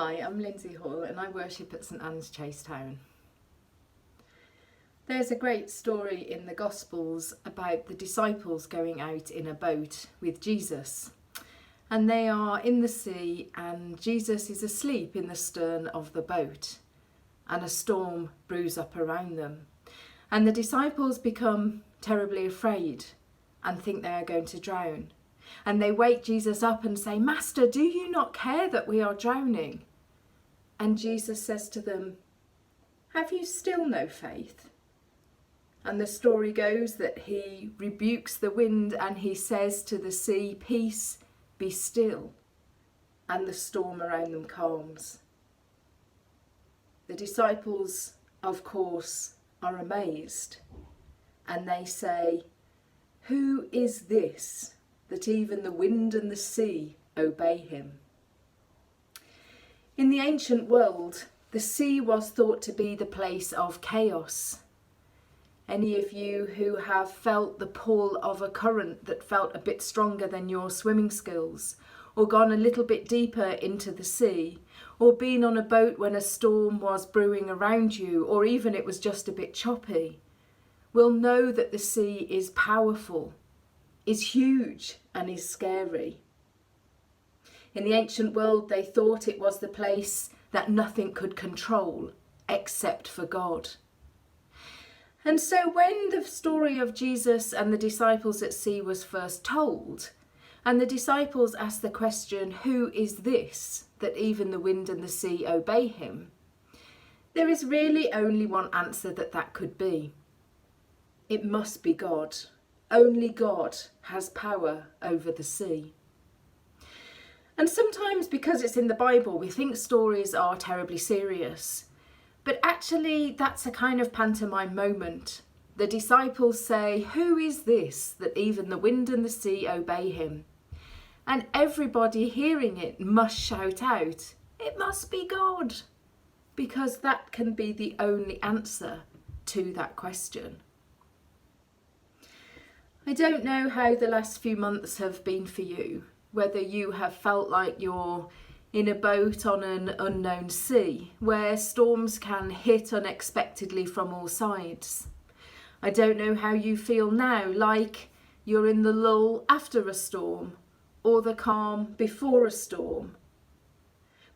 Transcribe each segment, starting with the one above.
Hi, I'm Lindsey Hall and I worship at St Anne's Chasetown. There's a great story in the Gospels about the disciples going out in a boat with Jesus. And they are in the sea and Jesus is asleep in the stern of the boat. And a storm brews up around them. And the disciples become terribly afraid and think they are going to drown. And they wake Jesus up and say, "Master, do you not care that we are drowning?" And Jesus says to them, "Have you still no faith?" And the story goes that he rebukes the wind and he says to the sea, "Peace, be still." And the storm around them calms. The disciples, of course, are amazed. And they say, "Who is this that even the wind and the sea obey him?" In the ancient world, the sea was thought to be the place of chaos. Any of you who have felt the pull of a current that felt a bit stronger than your swimming skills, or gone a little bit deeper into the sea, or been on a boat when a storm was brewing around you, or even it was just a bit choppy, will know that the sea is powerful, is huge, and is scary. In the ancient world, they thought it was the place that nothing could control except for God. And so when the story of Jesus and the disciples at sea was first told, and the disciples asked the question, "Who is this that even the wind and the sea obey him?" there is really only one answer that could be. It must be God. Only God has power over the sea. And sometimes because it's in the Bible, we think stories are terribly serious. But actually, that's a kind of pantomime moment. The disciples say, "Who is this that even the wind and the sea obey him?" And everybody hearing it must shout out, "It must be God," because that can be the only answer to that question. I don't know how the last few months have been for you, whether you have felt like you're in a boat on an unknown sea, where storms can hit unexpectedly from all sides. I don't know how you feel now, like you're in the lull after a storm, or the calm before a storm.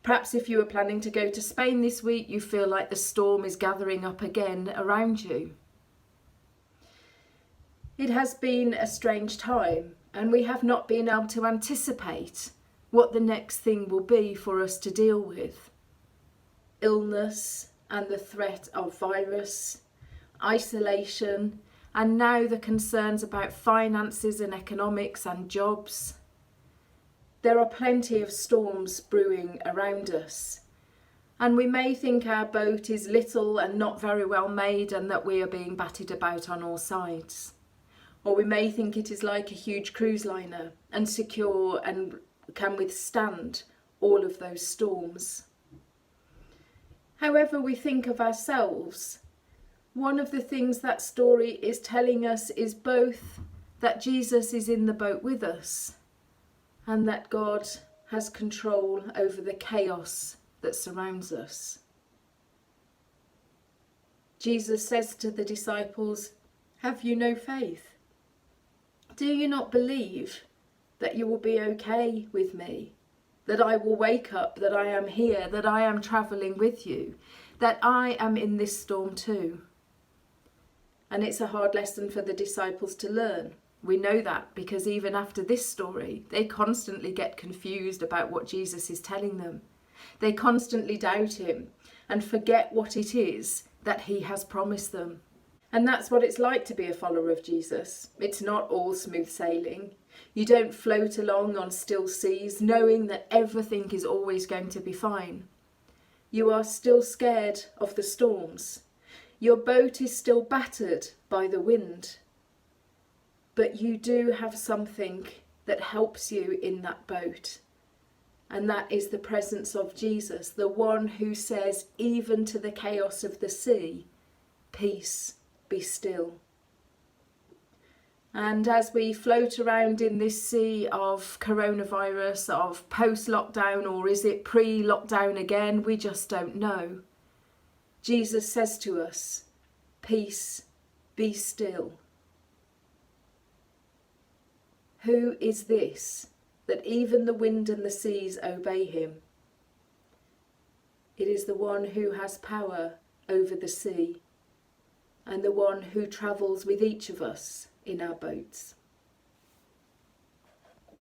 Perhaps if you were planning to go to Spain this week, you feel like the storm is gathering up again around you. It has been a strange time, and we have not been able to anticipate what the next thing will be for us to deal with. Illness and the threat of virus, isolation, and now the concerns about finances and economics and jobs. There are plenty of storms brewing around us, and we may think our boat is little and not very well made and that we are being battered about on all sides. Or we may think it is like a huge cruise liner and secure and can withstand all of those storms. However we think of ourselves, one of the things that story is telling us is both that Jesus is in the boat with us and that God has control over the chaos that surrounds us. Jesus says to the disciples, "Have you no faith? Do you not believe that you will be okay with me, that I will wake up, that I am here, that I am travelling with you, that I am in this storm too?" And it's a hard lesson for the disciples to learn. We know that because even after this story, they constantly get confused about what Jesus is telling them. They constantly doubt him and forget what it is that he has promised them. And that's what it's like to be a follower of Jesus. It's not all smooth sailing. You don't float along on still seas knowing that everything is always going to be fine. You are still scared of the storms. Your boat is still battered by the wind. But you do have something that helps you in that boat. And that is the presence of Jesus, the one who says, even to the chaos of the sea, "Peace, be still." And as we float around in this sea of coronavirus, of post-lockdown, or is it pre-lockdown again, we just don't know. Jesus says to us, "Peace, be still." Who is this that even the wind and the seas obey him? It is the one who has power over the sea and the one who travels with each of us in our boats.